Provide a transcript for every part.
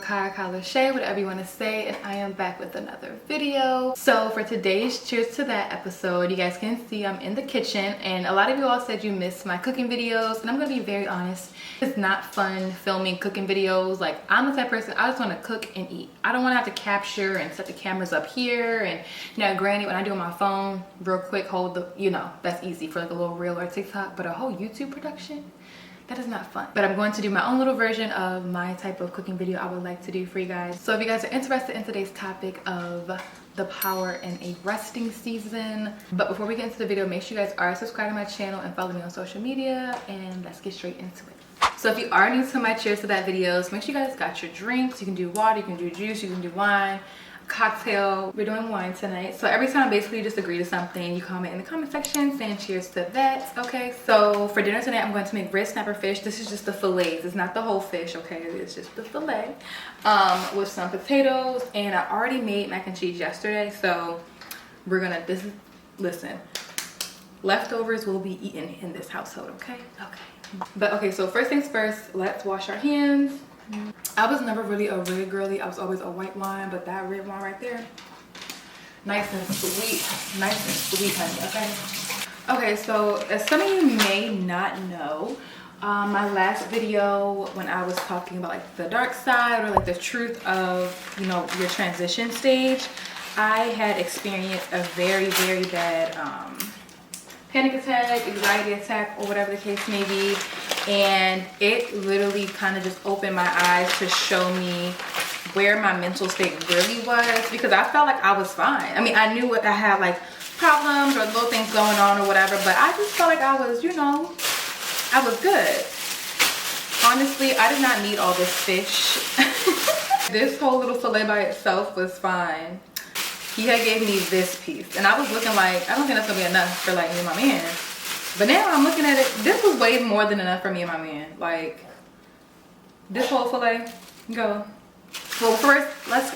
Kai, Kyla, Shay, whatever you want to say, and I am back with another video. So for today's cheers to that episode, you guys can see I'm in the kitchen, and a lot of you all said you missed my cooking videos, and I'm gonna be very honest, it's not fun filming cooking videos. Like, I'm the type of person, I just want to cook and eat. I don't want to have to capture and set the cameras up here, and you know, granted, when I do it on my phone real quick, hold the, you know, that's easy for like a little reel or TikTok, but a whole YouTube production, that is not fun. But I'm going to do my own little version of my type of cooking video I would like to do for you guys. So if you guys are interested in today's topic of the power in a resting season. But before we get into the video, make sure you guys are subscribed to my channel and follow me on social media, and let's get straight into it. So if you are new to my cheers to that videos, make sure you guys got your drinks. You can do water, you can do juice, you can do wine, cocktail. We're doing wine tonight, so every time basically you just agree to something, you comment in the comment section saying cheers to that. Okay, so for dinner tonight I'm going to make red snapper fish. This is just the fillets, it's not the whole fish, okay? It's just the fillet with some potatoes, and I already made mac and cheese yesterday, so we're gonna listen, leftovers will be eaten in this household. Okay, but okay, so first things first, let's wash our hands. I was never really a red girly. I was always a white wine, but that red wine right there, nice and sweet, honey. Okay, so as some of you may not know, my last video when I was talking about like the dark side or like the truth of, you know, your transition stage, I had experienced a very bad panic attack, anxiety attack, or whatever the case may be, and it literally kind of just opened my eyes to show me where my mental state really was, because I felt like I was fine. I mean, I knew I had like problems or little things going on or whatever, but I just felt like I was, you know, I was good. Honestly, I did not need all this fish. This whole little fillet by itself was fine. He had gave me this piece, and I was looking like, I don't think that's gonna be enough for like me and my man. But now I'm looking at it, this was way more than enough for me and my man. Like, this whole fillet, go. Well, first,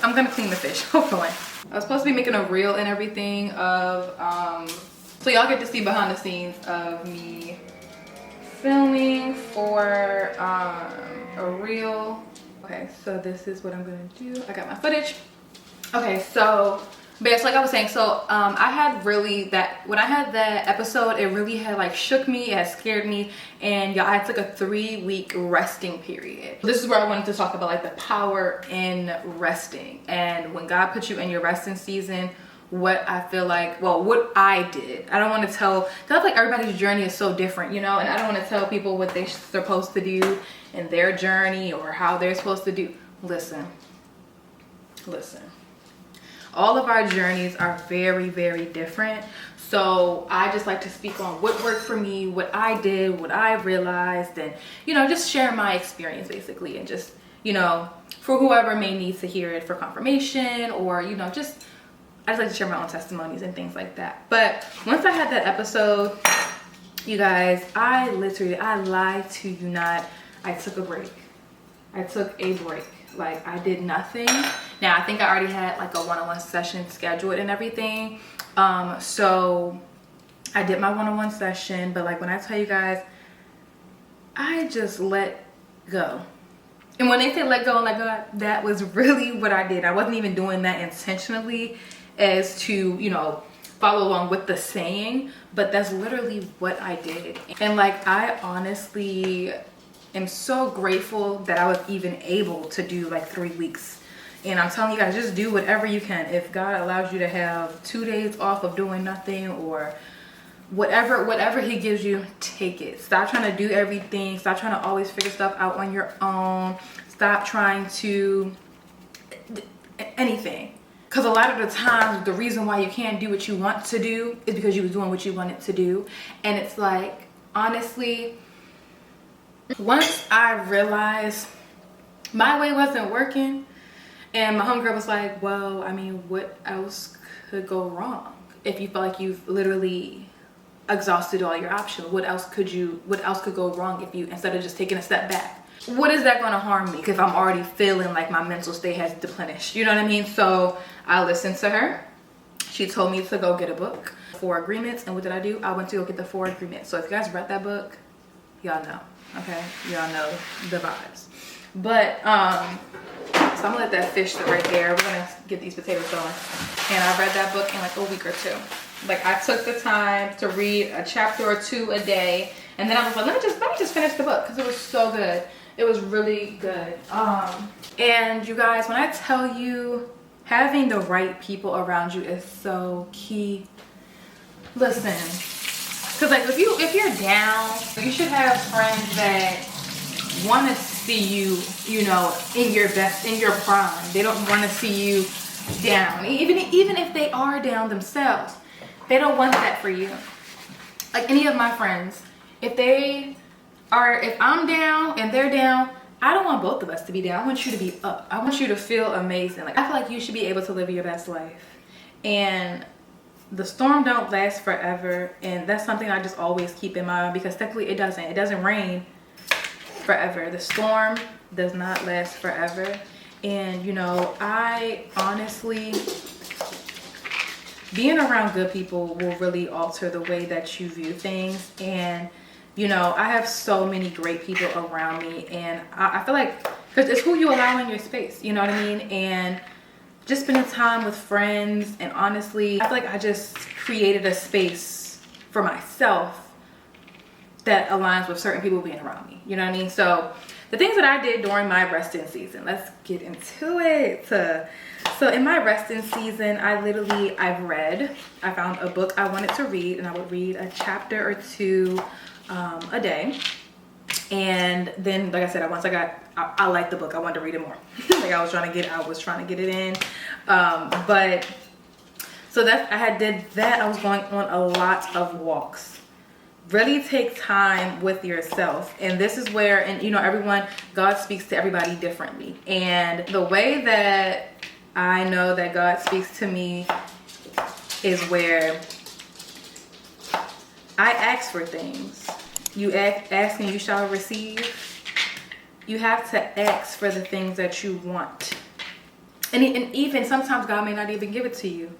I'm gonna clean the fish, hopefully. I was supposed to be making a reel and everything of, so y'all get to see behind the scenes of me filming for a reel. Okay, so this is what I'm gonna do. I got my footage. Okay, so, but it's like I was saying, so I had really that, when I had that episode, it really had like shook me, it had scared me, and y'all, I took a 3-week resting period. This is where I wanted to talk about like the power in resting, and when God put you in your resting season, what I feel like, well, what I did. I don't want to tell, because I feel like everybody's journey is so different, you know, and I don't want to tell people what they're supposed to do in their journey or how they're supposed to do. Listen. All of our journeys are very different, so I just like to speak on what worked for me, what I did, what I realized, and you know, just share my experience basically, and just, you know, for whoever may need to hear it for confirmation, or you know, just I just like to share my own testimonies and things like that. But once I had that episode, you guys, I lied to you not, I took a break. Like, I did nothing. Now, I think I already had like a one-on-one session scheduled and everything. So I did my one-on-one session, but like when I tell you guys, I just let go. And when they say let go and let go, that was really what I did. I wasn't even doing that intentionally as to, you know, follow along with the saying, but that's literally what I did. And like, I honestly am so grateful that I was even able to do like 3 weeks. And I'm telling you guys, just do whatever you can. If God allows you to have 2 days off of doing nothing, or whatever he gives you, take it. Stop trying to do everything. Stop trying to always figure stuff out on your own. Stop trying to anything. Because a lot of the times, the reason why you can't do what you want to do is because you was doing what you wanted to do. And it's like, honestly, once I realized my way wasn't working, and my homegirl was like, well, I mean, what else could go wrong? If you feel like you've literally exhausted all your options, what else could go wrong if you, instead of just taking a step back? What is that going to harm me if I'm already feeling like my mental state has depleted? You know what I mean? So I listened to her. She told me to go get a book, 4 Agreements. And what did I do? I went to go get the 4 Agreements. So if you guys read that book, y'all know. Okay, y'all know the vibes. But So I'm gonna let that fish sit right there. We're gonna get these potatoes going. And I read that book in like a week or two. Like I took the time to read a chapter or two a day. And then I was like, let me just finish the book because it was so good. It was really good. And you guys, when I tell you having the right people around you is so key. Listen, because like if you're down, you should have friends that want to see you, you know, in your best, in your prime. They don't want to see you down. Even if they are down themselves, they don't want that for you. Like any of my friends, if I'm down and they're down, I don't want both of us to be down. I want you to be up. I want you to feel amazing. Like I feel like you should be able to live your best life. And the storm don't last forever, and that's something I just always keep in mind, because technically it doesn't rain forever. The storm does not last forever. And you know, I honestly, being around good people will really alter the way that you view things. And you know, I have so many great people around me, and I feel like, because it's who you allow in your space, you know what I mean? And just spending time with friends, and honestly, I feel like I just created a space for myself that aligns with certain people being around me, you know what I mean? So the things that I did during my resting season, let's get into it. So in my resting season, I found a book I wanted to read, and I would read a chapter or two a day. And then, like I said, I liked the book. I wanted to read it more. Like I was trying to get it in. But so I did that. I was going on a lot of walks. Really take time with yourself. And this is where, and you know, God speaks to everybody differently. And the way that I know that God speaks to me is where I ask for things. You ask and you shall receive. You have to ask for the things that you want. And even sometimes God may not even give it to you.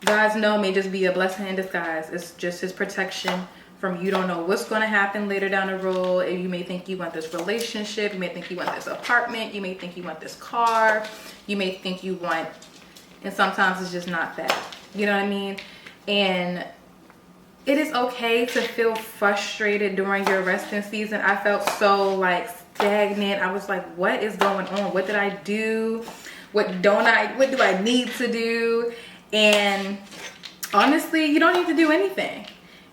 God's no may just be a blessing in disguise. It's just his protection from you don't know what's going to happen later down the road. And you may think you want this relationship. You may think you want this apartment. You may think you want this car. You may think you want, and sometimes it's just not that. You know what I mean? And it is okay to feel frustrated during your resting season. I felt so like stagnant. I was like, what is going on? What did I do? What do I need to do? And honestly, you don't need to do anything.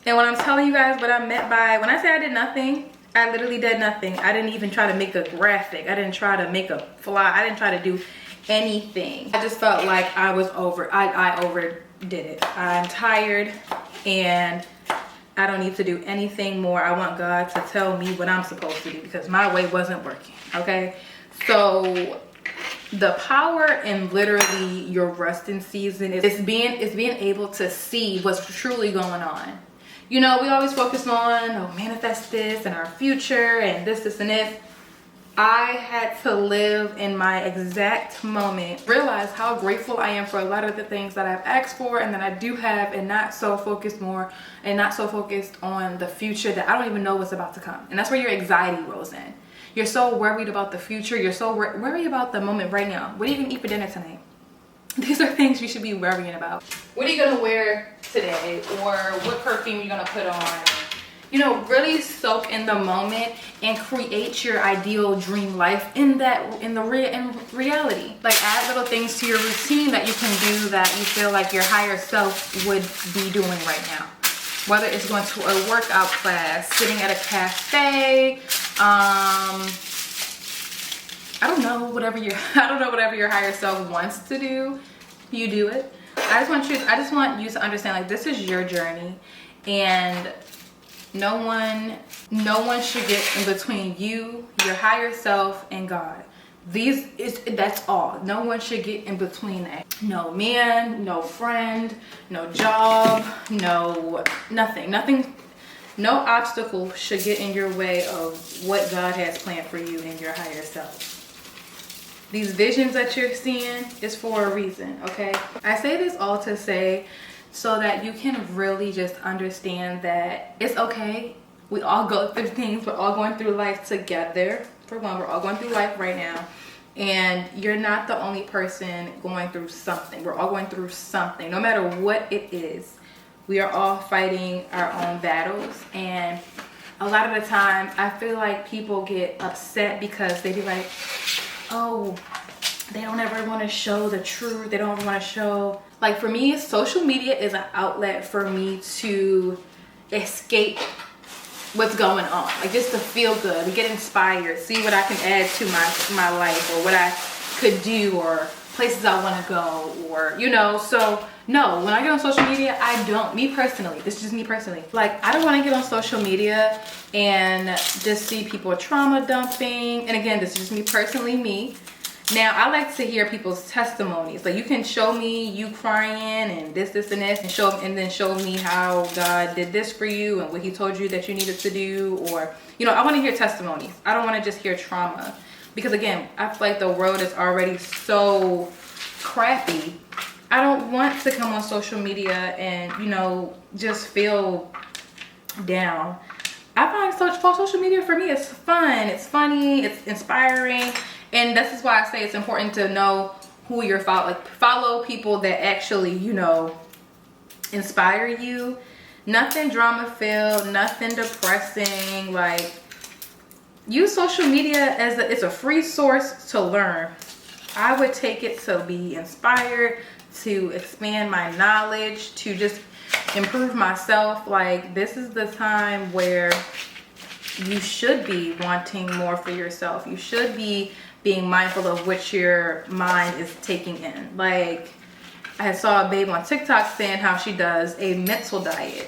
And when I'm telling you guys what I meant by, when I say I did nothing, I literally did nothing. I didn't even try to make a graphic. I didn't try to make a fly. I didn't try to do anything. I just felt like I overdid it. I'm tired and I don't need to do anything more. I want God to tell me what I'm supposed to do, because my way wasn't working. Okay, so the power in literally your resting season is being able to see what's truly going on. You know, we always focus on manifest this and our future and this and this. I had to live in my exact moment, realize how grateful I am for a lot of the things that I've asked for and that I do have, and not so focused on the future that I don't even know what's about to come. And that's where your anxiety rolls in. You're so worried about the future. You're so worried about the moment right now. What are you gonna eat for dinner tonight? These are things you should be worrying about. What are you gonna wear today? Or what perfume are you gonna put on? You know, really soak in the moment and create your ideal dream life in reality. Like add little things to your routine that you can do that you feel like your higher self would be doing right now. Whether it's going to a workout class, sitting at a cafe, I don't know, whatever your higher self wants to do, you do it. I just want you to understand, like, this is your journey, and no one should get in between you, your higher self, and God. That's all. No one should get in between that. No man, no friend, no job, nothing. No obstacle should get in your way of what God has planned for you and your higher self. These visions that you're seeing is for a reason, okay? I say this all to say so that you can really just understand that it's okay. We all go through things. We're all going through life together. For one, we're all going through life right now. And you're not the only person going through something. We're all going through something, no matter what it is. We are all fighting our own battles. And a lot of the time, I feel like people get upset because they be like, oh, they don't ever want to show the truth. They don't ever want to show. Like for me, social media is an outlet for me to escape what's going on, like just to feel good, to get inspired, see what I can add to my life, or what I could do, or places I want to go, or you know. So no, when I get on social media, I don't, me personally, this is just me personally, like I don't want to get on social media and just see people trauma dumping. And again, this is just me personally, me. Now, I like to hear people's testimonies. Like, you can show me you crying and this, and this, and then show me how God did this for you and what he told you that you needed to do. Or, you know, I want to hear testimonies. I don't want to just hear trauma. Because, again, I feel like the world is already so crappy. I don't want to come on social media and, you know, just feel down. I find social media for me is fun. It's funny. It's inspiring. And this is why I say it's important to know who you're following. Like, follow people that actually, you know, inspire you. Nothing drama filled, nothing depressing. Like, use social media as it's a free source to learn. I would take it to be inspired, to expand my knowledge, to just improve myself. Like, this is the time where you should be wanting more for yourself. You should be being mindful of what your mind is taking in. Like, I saw a babe on TikTok saying how she does a mental diet.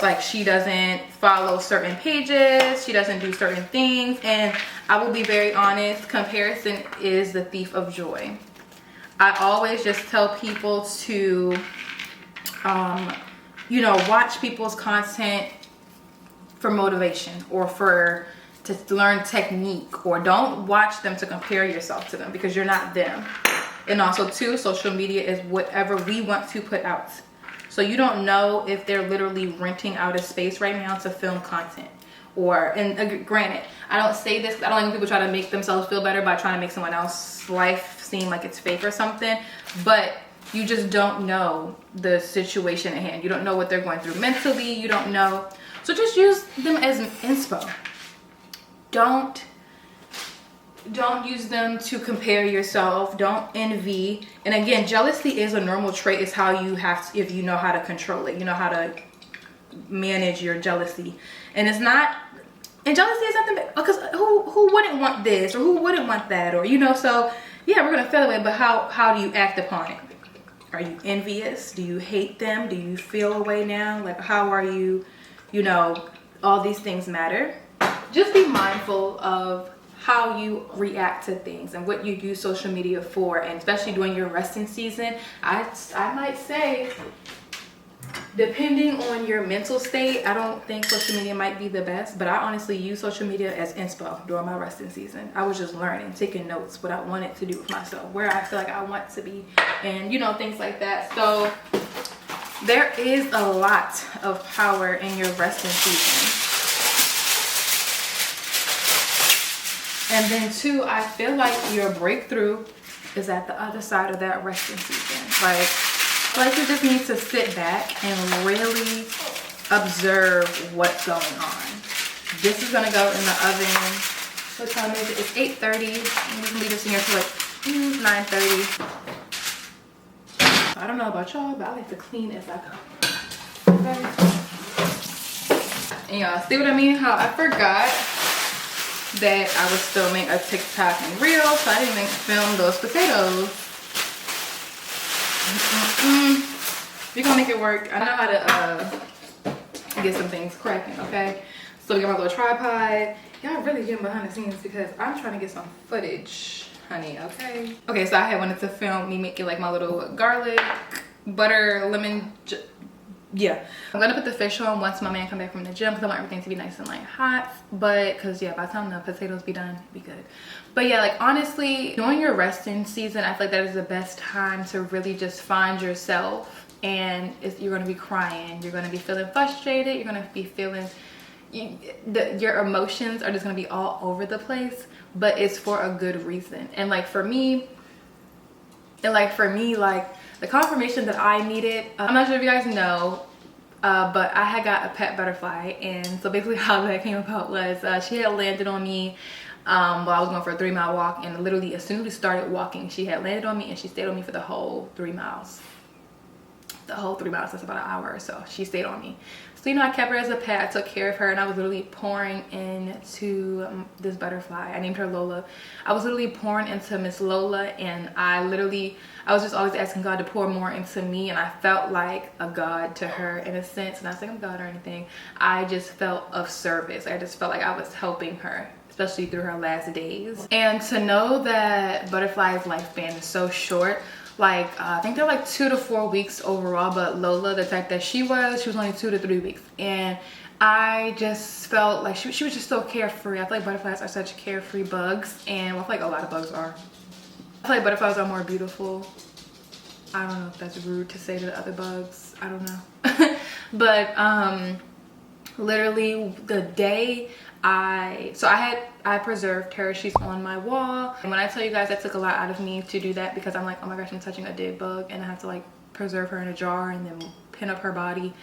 Like, she doesn't follow certain pages, she doesn't do certain things. And I will be very honest, comparison is the thief of joy. I always just tell people to, you know, watch people's content for motivation or to learn technique, or don't watch them to compare yourself to them, because you're not them. And also too, social media is whatever we want to put out. So you don't know if they're literally renting out a space right now to film content. And granted, I don't say this, I don't like when people try to make themselves feel better by trying to make someone else's life seem like it's fake or something, but you just don't know the situation at hand. You don't know what they're going through mentally, you don't know. So just use them as an inspo. Don't use them to compare yourself. Don't envy. And again, jealousy is a normal trait. It's how you have to, if you know how to control it, you know how to manage your jealousy. And it's not, and jealousy is nothing but, because who wouldn't want this, or who wouldn't want that, or you know. So yeah, we're gonna feel away, but how do you act upon it? Are you envious? Do you hate them? Do you feel away now? Like, how are you? You know, all these things matter. Just be mindful of how you react to things and what you use social media for, and especially during your resting season. I might say, depending on your mental state, I don't think social media might be the best, but I honestly use social media as inspo during my resting season. I was just learning, taking notes, what I wanted to do with myself, where I feel like I want to be, and you know, things like that. So there is a lot of power in your resting season. And then too, I feel like your breakthrough is at the other side of that resting season. Like you just need to sit back and really observe what's going on. This is gonna go in the oven. What time is it? It's 8:30. We can leave this in here till like 9:30. I don't know about y'all, but I like to clean as I go. Okay. And y'all see what I mean? How I forgot that I was filming a TikTok and reel, so I didn't even film those potatoes. We're gonna make it work. I know how to get some things cracking, okay? So we got my little tripod. Y'all really getting behind the scenes because I'm trying to get some footage, honey, okay? Okay, so I had wanted to film me making like my little garlic, butter, lemon, yeah. I'm gonna put the fish on once my man come back from the gym, because I want everything to be nice and like hot. But because yeah, by the time the potatoes be done, be good. But yeah, like honestly, during your resting season, I feel like that is the best time to really just find yourself. And you're gonna be crying, you're gonna be feeling frustrated, you're gonna be feeling, your emotions are just gonna be all over the place, but it's for a good reason. And like for me, like the confirmation that I needed, I'm not sure if you guys know, but I had got a pet butterfly. And so basically how that came about was she had landed on me while I was going for a 3-mile walk, and literally as soon as we started walking, she had landed on me and she stayed on me for the whole 3 miles. The whole 3 miles, that's about an hour or so. She stayed on me. So, you know, I kept her as a pet. I took care of her, and I was literally pouring into this butterfly. I named her Lola. I was literally pouring into Miss Lola, and I was just always asking God to pour more into me, and I felt like a god to her in a sense. Not saying I'm God or anything. I just felt of service. I just felt like I was helping her, especially through her last days. And to know that butterfly's lifespan is so short, like I think they're like 2 to 4 weeks overall, but Lola, the type that she was only 2 to 3 weeks. And I just felt like she was just so carefree. I feel like butterflies are such carefree bugs, and I feel like a lot of bugs are. I feel like butterflies are more beautiful. I don't know if that's rude to say to the other bugs, I don't know. But literally the day I preserved her. She's on my wall, and when I tell you guys, that took a lot out of me to do that, because I'm like, oh my gosh, I'm touching a dead bug and I have to like preserve her in a jar and then pin up her body.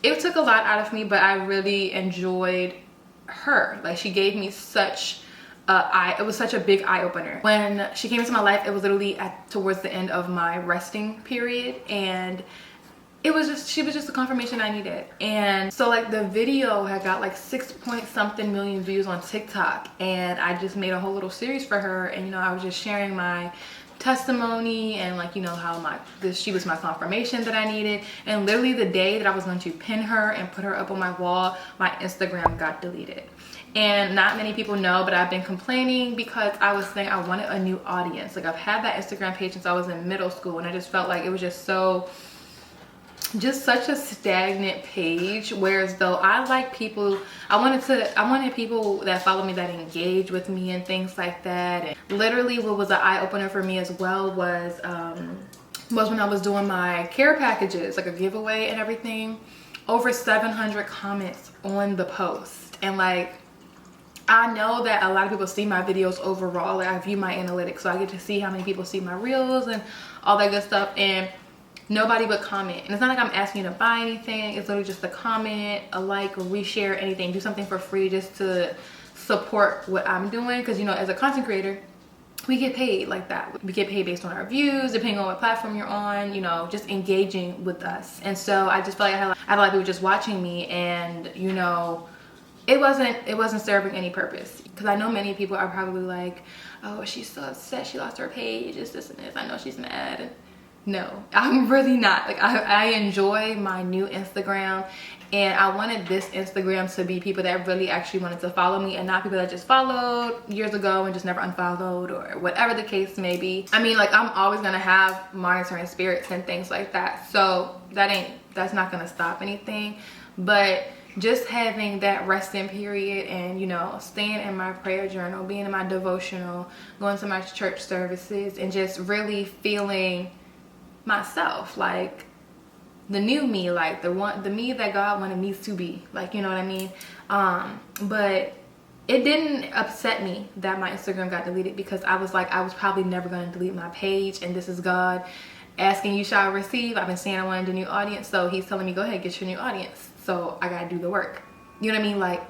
It took a lot out of me, but I really enjoyed her. Like, she gave me such it was such a big eye-opener. When she came into my life, it was literally towards the end of my resting period, and she was just the confirmation I needed. And so like the video had got like 6 point something million views on TikTok, and I just made a whole little series for her. And you know, I was just sharing my testimony and like, you know, how she was my confirmation that I needed. And literally the day that I was going to pin her and put her up on my wall, my Instagram got deleted. And not many people know, but I've been complaining because I was saying I wanted a new audience. Like, I've had that Instagram page since I was in middle school, and I just felt like it was just such a stagnant page. Whereas though I wanted people that follow me, that engage with me and things like that. And literally what was an eye-opener for me as well was when I was doing my care packages, like a giveaway and everything. Over 700 comments on the post. And like, I know that a lot of people see my videos overall. Like, I view my analytics, so I get to see how many people see my reels and all that good stuff. And nobody would comment. And it's not like I'm asking you to buy anything. It's literally just a comment, a like, or reshare, anything. Do something for free just to support what I'm doing. Because, you know, as a content creator, we get paid like that. We get paid based on our views, depending on what platform you're on, you know, just engaging with us. And so I just felt like I had a lot of people just watching me, and, you know, it wasn't serving any purpose. Because I know many people are probably like, oh, she's so upset she lost her page, it's this and this, I know she's mad. No, I'm really not. Like, I enjoy my new Instagram, and I wanted this Instagram to be people that really actually wanted to follow me, and not people that just followed years ago and just never unfollowed, or whatever the case may be. I mean, like, I'm always gonna have monitoring spirits and things like that, so that's not gonna stop anything. But just having that resting period, and, you know, staying in my prayer journal, being in my devotional, going to my church services, and just really feeling myself, like the new me, like the me that God wanted me to be, like, you know what I mean. But it didn't upset me that my Instagram got deleted, because I was like, I was probably never going to delete my page, and this is God asking, you shall receive. I've been saying I wanted a new audience, so he's telling me, go ahead, get your new audience. So I gotta do the work. You know what I mean? Like,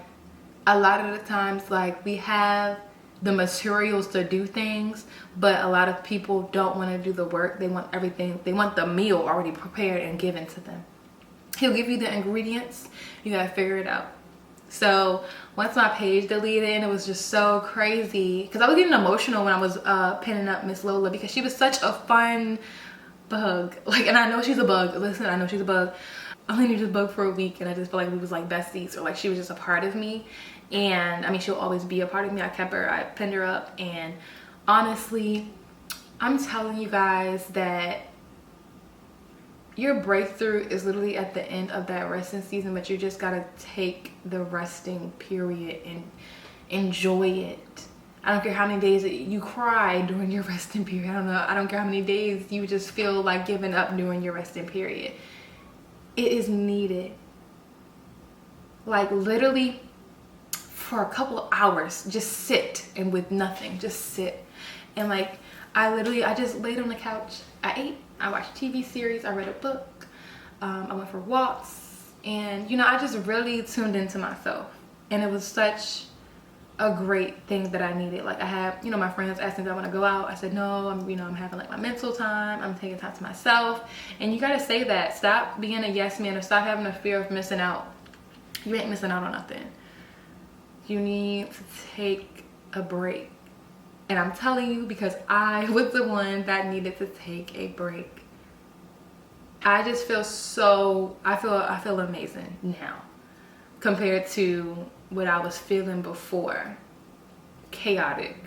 a lot of the times, like, we have the materials to do things, but a lot of people don't want to do the work. They want everything, they want the meal already prepared and given to them. He'll give you the ingredients, you gotta figure it out. So once my page deleted, and it was just so crazy, because I was getting emotional when I was pinning up Miss Lola, because she was such a fun bug. Like, and I know she's a bug. Listen, I know she's a bug. I only knew this bug for a week, and I just feel like we was like besties, or like she was just a part of me. And I mean, she'll always be a part of me. I kept her, I pinned her up, and honestly, I'm telling you guys that your breakthrough is literally at the end of that resting season, but you just gotta take the resting period and enjoy it. I don't care how many days you cry during your resting period. I don't care how many days you just feel like giving up during your resting period. It is needed. Like, literally, for a couple of hours, just sit and with nothing, just sit. And like, I just laid on the couch. I ate, I watched TV series, I read a book, I went for walks, and you know, I just really tuned into myself. And it was such a great thing that I needed. Like I have, you know, my friends asked me if I want to go out. I said no. I'm having like my mental time. I'm taking time to myself. And you gotta say that. Stop being a yes man, or stop having a fear of missing out. You ain't missing out on nothing. You need to take a break. And I'm telling you, because I was the one that needed to take a break. I just feel so, I feel amazing now compared to what I was feeling before. Chaotic.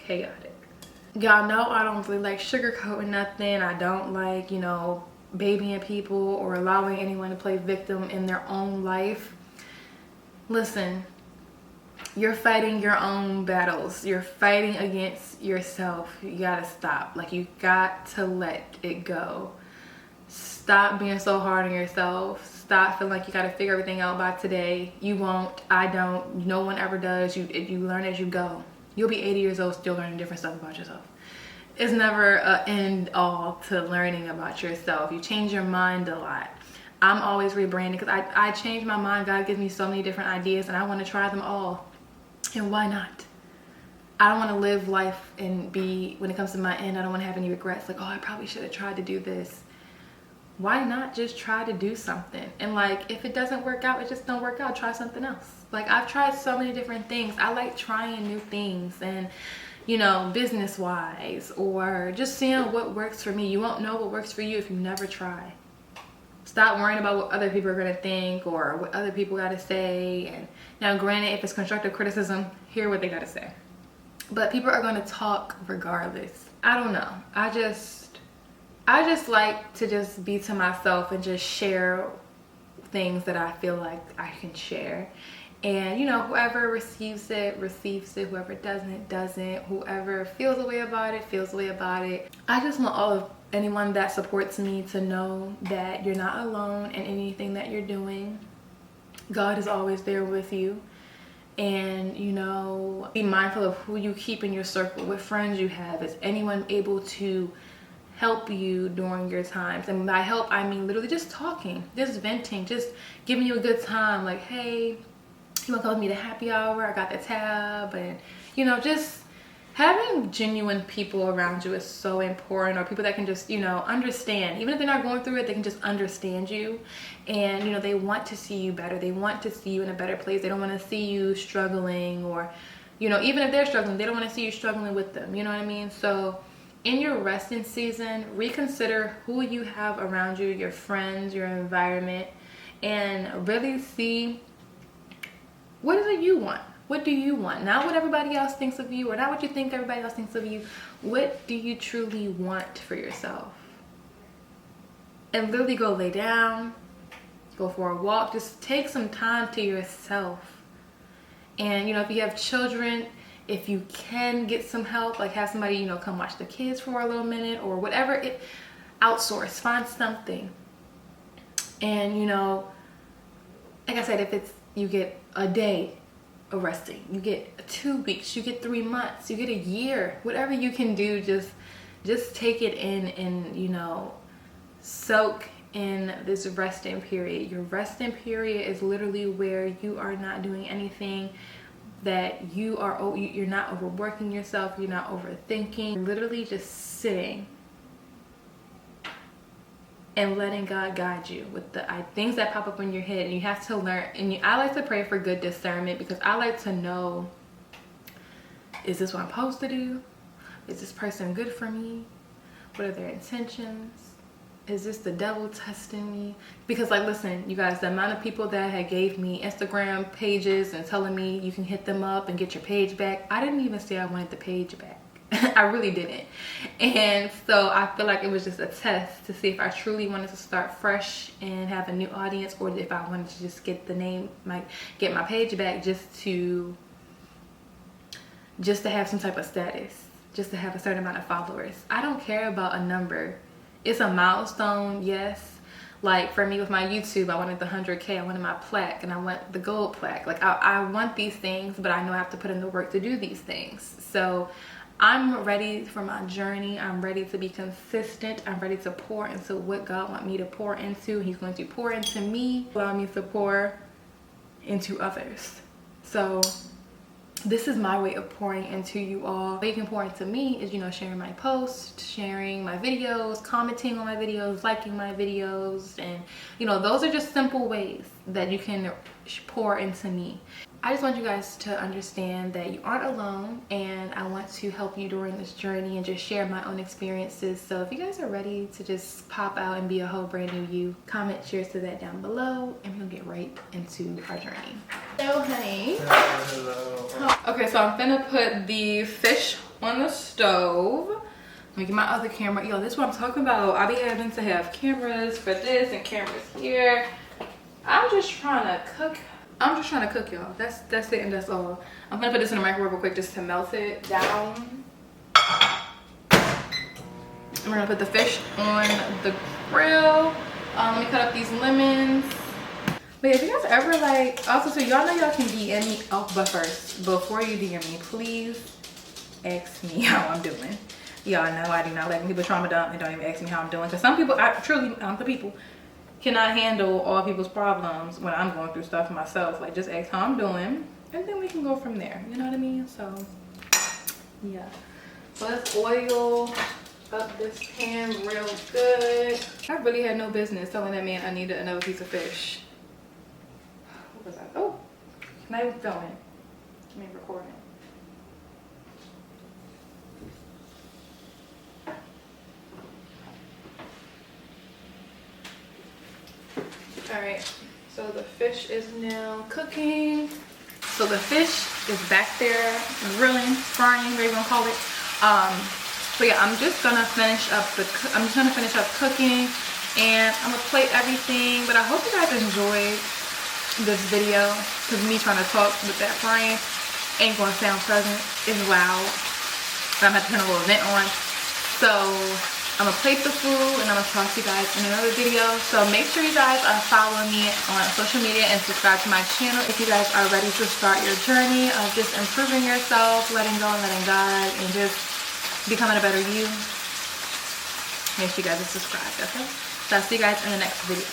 Y'all know I don't really like sugarcoating nothing. I don't like, you know, babying people or allowing anyone to play victim in their own life. Listen, you're fighting your own battles. You're fighting against yourself. You gotta stop. Like, you got to let it go. Stop being so hard on yourself. Stop feeling like you gotta figure everything out by today. You won't. I don't. No one ever does. You learn as you go. You'll be 80 years old still learning different stuff about yourself. It's never an end all to learning about yourself. You change your mind a lot. I'm always rebranding because I change my mind. God gives me so many different ideas and I want to try them all. And why not? I don't want to live life and be, when it comes to my end, I don't want to have any regrets. Like, oh, I probably should have tried to do this. Why not just try to do something? And like, if it doesn't work out, it just don't work out. Try something else. Like, I've tried so many different things. I like trying new things, and you know, business wise, or just seeing what works for me. You won't know what works for you if you never try. Stop worrying about what other people are going to think or what other people got to say. And now, granted, if it's constructive criticism, hear what they got to say. But people are going to talk regardless. I don't know. I just like to just be to myself and just share things that I feel like I can share. And you know, whoever receives it, receives it. Whoever doesn't. Whoever feels a way about it, feels a way about it. I just want anyone that supports me to know that you're not alone in anything that you're doing. God is always there with you. And you know, be mindful of who you keep in your circle, what friends you have. Is anyone able to help you during your times? And by help, I mean literally just talking, just venting, just giving you a good time. Like, hey, you want to come with me to happy hour? I got the tab. And you know, just having genuine people around you is so important, or people that can just, you know, understand. Even if they're not going through it, they can just understand you. And you know, they want to see you better. They want to see you in a better place. They don't want to see you struggling, or you know, even if they're struggling, they don't want to see you struggling with them. You know what I mean? So in your resting season, reconsider who you have around you, your friends, your environment, and really see, what is it you want? What do you want? Not what everybody else thinks of you, or not what you think everybody else thinks of you. What do you truly want for yourself? And literally go lay down, go for a walk, just take some time to yourself. And you know, if you have children, if you can get some help, like have somebody, you know, come watch the kids for a little minute or whatever, outsource, find something. And you know, like I said, if it's, you get a day of resting, you get 2 weeks, you get 3 months, you get a year, whatever you can do, just take it in and, you know, soak in this resting period. Your resting period is literally where you are not doing anything that you're not overworking yourself, you're not overthinking, literally just sitting and letting God guide you with the things that pop up in your head. And you have to learn, and I like to pray for good discernment, because I like to know, is this what I'm supposed to do? Is this person good for me? What are their intentions? Is this the devil testing me? Because like, listen, you guys, the amount of people that had gave me Instagram pages and telling me you can hit them up and get your page back, I didn't even say I wanted the page back. I really didn't. And so I feel like it was just a test to see if I truly wanted to start fresh and have a new audience, or if I wanted to just get the name, get my page back just to have some type of status, just to have a certain amount of followers. I don't care about a number. It's a milestone, yes, Like for me with my YouTube, I wanted the 100K, I wanted my plaque, and I want the gold plaque. Like I want these things, but I know I have to put in the work to do these things. So I'm ready for my journey. I'm ready to be consistent. I'm ready to pour into what God wants me to pour into. He's going to pour into me, allow me to pour into others. So this is my way of pouring into you all. Way you can pour into me is, you know, sharing my posts, sharing my videos, commenting on my videos, liking my videos, and you know, those are just simple ways that you can pour into me. I just want you guys to understand that you aren't alone, and I want to help you during this journey and just share my own experiences. So if you guys are ready to just pop out and be a whole brand new you, comment cheers to that down below, and we'll get right into our journey. Hello, honey. Hello. Okay, so I'm finna put the fish on the stove. Let me get my other camera. Yo, this is what I'm talking about. I be having to have cameras for this and cameras here. I'm just trying to cook. Y'all. That's it, and that's all. I'm gonna put this in the microwave real quick just to melt it down. And we're gonna put the fish on the grill. Let me cut up these lemons. But if you guys ever like, also, so y'all know y'all can DM me. Oh, but first, before you DM me, please ask me how I'm doing. Y'all know I do not let people trauma dump and don't even ask me how I'm doing. Because some people, the people cannot handle all people's problems when I'm going through stuff myself. Like, just ask how I'm doing, and then we can go from there. You know what I mean? So, yeah. So let's oil up this pan real good. I really had no business telling that man I needed another piece of fish. What was that? Oh, not even filming. I mean, recording. All right, so the fish is now cooking. So the fish is back there grilling, frying, whatever you gonna call it. So yeah, I'm just gonna finish up cooking, and I'm gonna plate everything. But I hope you guys enjoyed this video, because me trying to talk with that frying ain't gonna sound pleasant. It's loud, but I'm gonna turn a little vent on. So I'm gonna plate the food, and I'm gonna talk to you guys in another video. So make sure you guys are following me on social media and subscribe to my channel if you guys are ready to start your journey of just improving yourself, letting go and letting God, and just becoming a better you. Make sure you guys are subscribed, okay? So I'll see you guys in the next video.